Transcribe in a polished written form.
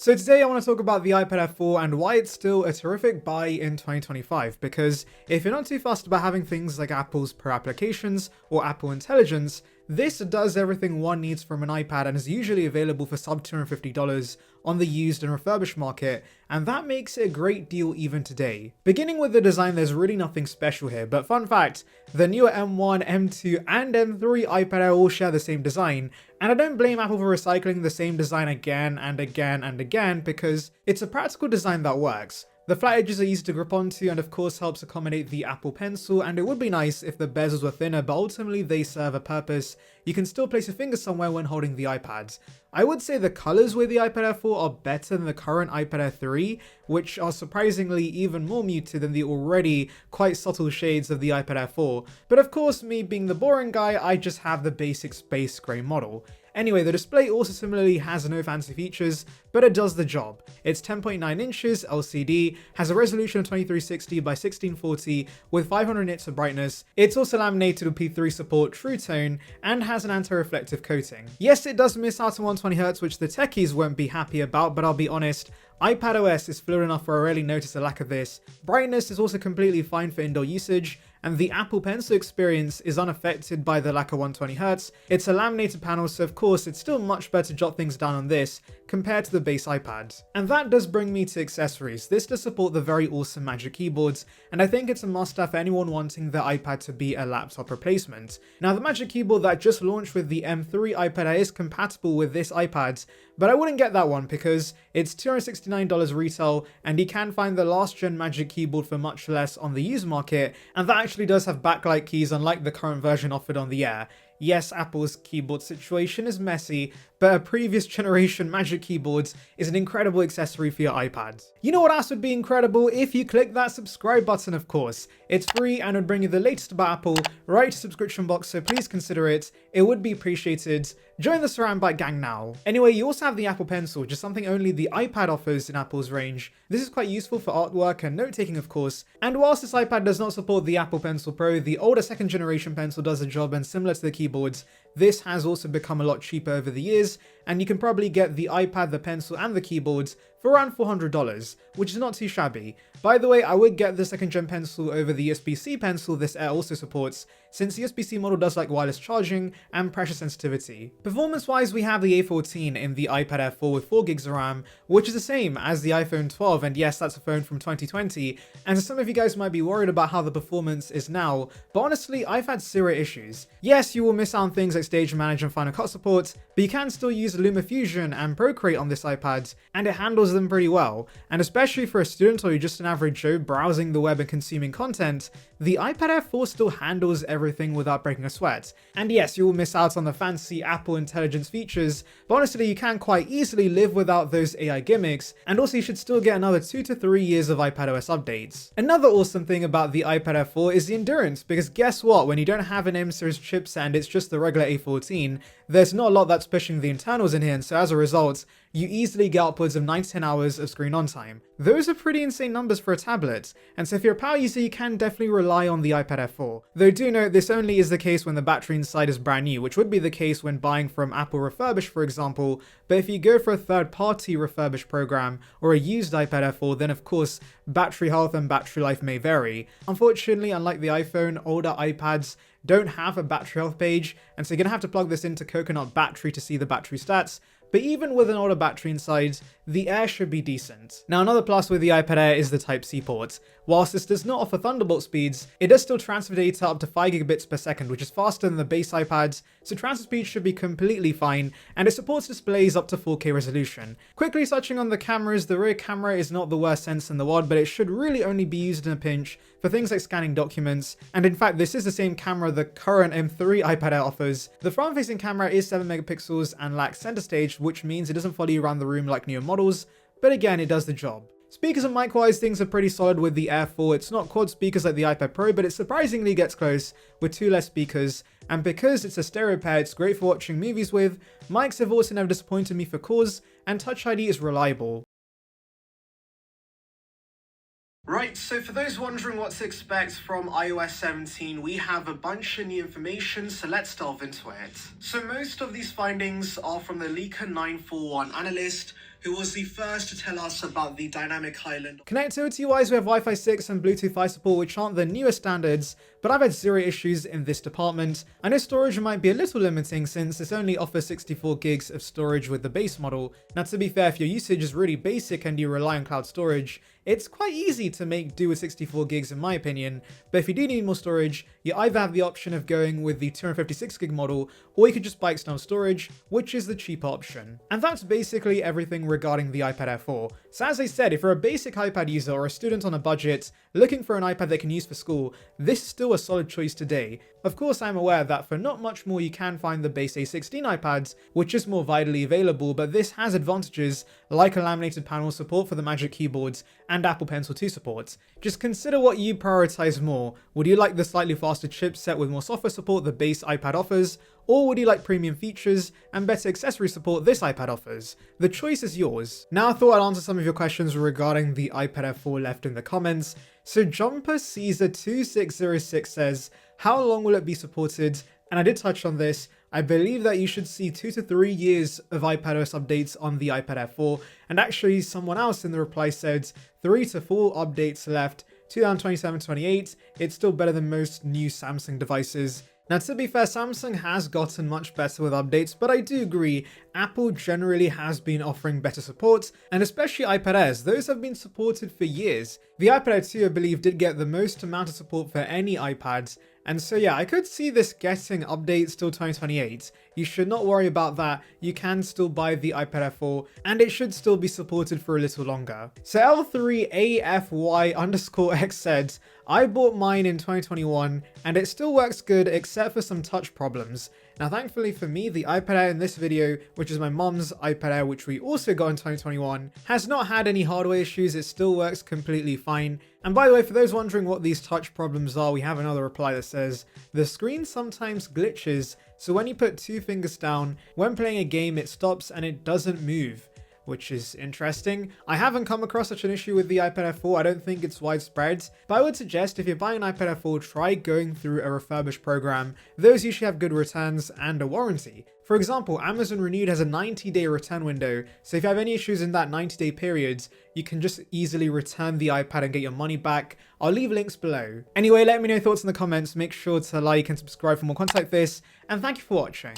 So today I want to talk about the iPad Air 4 and why it's still a terrific buy in 2025, because if you're not too fussed about having things like Apple's per applications or Apple Intelligence, this does everything one needs from an iPad and is usually available for sub $250 on the used and refurbished market, and that makes it a great deal even today. Beginning with the design, there's really nothing special here, but fun fact, the newer M1, M2 and M3 iPad Air all share the same design, and I don't blame Apple for recycling the same design again and again and again because it's a practical design that works. The flat edges are easy to grip onto and of course helps accommodate the Apple Pencil, and it would be nice if the bezels were thinner, but ultimately they serve a purpose. You can still place your finger somewhere when holding the iPads. I would say the colors with the iPad Air 4 are better than the current iPad Air 3, which are surprisingly even more muted than the already quite subtle shades of the iPad Air 4. But of course, me being the boring guy, I just have the basic space grey model. Anyway, the display also similarly has no fancy features, but it does the job. It's 10.9 inches LCD, has a resolution of 2360 by 1640 with 500 nits of brightness. It's also laminated with P3 support, True Tone, and has an anti-reflective coating. Yes, it does miss out on 120Hz, which the techies won't be happy about, but I'll be honest, iPadOS is fluid enough where I rarely notice a lack of this. Brightness is also completely fine for indoor usage, and the Apple Pencil experience is unaffected by the lack of 120Hz. It's a laminated panel, so of course it's still much better to jot things down on this compared to the base iPad. And that does bring me to accessories. This does support the very awesome Magic Keyboards, and I think it's a must-have for anyone wanting their iPad to be a laptop replacement. Now, the Magic Keyboard that just launched with the M3 iPad Air is compatible with this iPad, but I wouldn't get that one because it's $269 retail, and you can find the last gen Magic Keyboard for much less on the used market, and that actually does have backlight keys unlike the current version offered on the Air. Yes, Apple's keyboard situation is messy, but a previous generation Magic Keyboards is an incredible accessory for your iPad. You know what else would be incredible? If you click that subscribe button, of course. It's free and would bring you the latest about Apple right to subscription box, so please consider it. It would be appreciated. Join the saranbyte gang now. Anyway, you also have the Apple Pencil, which is something only the iPad offers in Apple's range. This is quite useful for artwork and note-taking, of course. And whilst this iPad does not support the Apple Pencil Pro, the older second generation Pencil does the job, and similar to the keyboards, this has also become a lot cheaper over the years, and you can probably get the iPad, the Pencil, and the keyboards for around $400, which is not too shabby. By the way, I would get the second gen Pencil over the USB-C Pencil this Air also supports, since the USB-C model does like wireless charging and pressure sensitivity. Performance-wise, we have the A14 in the iPad Air 4 with 4 gigs of RAM, which is the same as the iPhone 12, and yes, that's a phone from 2020, and so some of you guys might be worried about how the performance is now, but honestly, I've had zero issues. Yes, you will miss out on things like Stage Manager and Final Cut support, but you can still use LumaFusion and Procreate on this iPad, and it handles them pretty well. And especially for a student or just an average Joe browsing the web and consuming content, the iPad Air 4 still handles everything without breaking a sweat. And yes, you will miss out on the fancy Apple Intelligence features, but honestly you can quite easily live without those AI gimmicks, and also you should still get another 2 to 3 years of iPadOS updates. Another awesome thing about the iPad Air 4 is the endurance, because guess what, when you don't have an M-series chipset and it's just the regular A14, there's not a lot that's pushing the internals in here, and so as a result, you easily get upwards of 9 to 10 hours of screen on time. Those are pretty insane numbers for a tablet, and so if you're a power user you can definitely rely on the iPad Air 4. Though do note this only is the case when the battery inside is brand new, which would be the case when buying from Apple refurbished for example, but if you go for a third-party refurbished program or a used iPad Air 4, then of course battery health and battery life may vary. Unfortunately, unlike the iPhone, older iPads don't have a battery health page, and so you're gonna have to plug this into Coconut Battery to see the battery stats. But even with an older battery inside, the Air should be decent. Now, another plus with the iPad Air is the Type-C port. Whilst this does not offer Thunderbolt speeds, it does still transfer data up to 5 gigabits per second, which is faster than the base iPads, so transfer speed should be completely fine, and it supports displays up to 4K resolution. Quickly touching on the cameras, the rear camera is not the worst sense in the world, but it should really only be used in a pinch for things like scanning documents, and in fact this is the same camera the current M3 iPad Air offers. The front-facing camera is 7 megapixels and lacks center stage, which means it doesn't follow you around the room like newer models, but again, it does the job. Speakers and mic-wise, things are pretty solid with the Air 4. It's not quad speakers like the iPad Pro, but it surprisingly gets close with 2 less speakers, and because it's a stereo pair, it's great for watching movies with. Mics have also never disappointed me for cause, and Touch ID is reliable. Right, so for those wondering what to expect from iOS 17, we have a bunch of new information, so let's delve into it. So most of these findings are from the Leaker 941 analyst, who was the first to tell us about the dynamic island. Connectivity-wise, we have Wi-Fi 6 and Bluetooth 5 support, which aren't the newest standards, but I've had zero issues in this department. I know storage might be a little limiting since this only offers 64 gigs of storage with the base model. Now, to be fair, if your usage is really basic and you rely on cloud storage, it's quite easy to make do with 64 gigs in my opinion, but if you do need more storage, you either have the option of going with the 256 gig model, or you could just buy external storage, which is the cheaper option. And that's basically everything regarding the iPad Air 4. So as I said, if you're a basic iPad user or a student on a budget, looking for an iPad they can use for school, this is still a solid choice today. Of course, I'm aware that for not much more you can find the base A16 iPads, which is more widely available, but this has advantages like a laminated panel support for the Magic Keyboards and Apple Pencil 2 support. Just consider what you prioritize more. Would you like the slightly faster chipset with more software support the base iPad offers, or would you like premium features and better accessory support this iPad offers? The choice is yours. Now I thought I'd answer some of your questions regarding the iPad Air 4 left in the comments. So Jumper Caesar 2606 says, how long will it be supported? And I did touch on this. I believe that you should see 2 to 3 years of iPadOS updates on the iPad Air 4. And actually someone else in the reply said 3 to 4 updates left, 2027-28. It's still better than most new Samsung devices. Now, to be fair, Samsung has gotten much better with updates, but I do agree, Apple generally has been offering better support, and especially iPad Airs, those have been supported for years. The iPad Air 2, I believe, did get the most amount of support for any iPads, and so yeah, I could see this getting updates till 2028. You should not worry about that, you can still buy the iPad Air 4, and it should still be supported for a little longer. So L3AFY_X said, I bought mine in 2021, and it still works good except for some touch problems. Now thankfully for me, the iPad Air in this video, which is my mom's iPad Air which we also got in 2021, has not had any hardware issues, it still works completely fine. And by the way, for those wondering what these touch problems are, we have another reply that says, the screen sometimes glitches, so when you put 2 fingers down, when playing a game it stops and it doesn't move. Which is interesting. I haven't come across such an issue with the iPad Air 4, I don't think it's widespread, but I would suggest if you're buying an iPad Air 4, try going through a refurbished program. Those usually have good returns and a warranty. For example, Amazon Renewed has a 90-day return window, so if you have any issues in that 90-day period, you can just easily return the iPad and get your money back. I'll leave links below. Anyway, let me know your thoughts in the comments, make sure to like and subscribe for more content like this, and thank you for watching.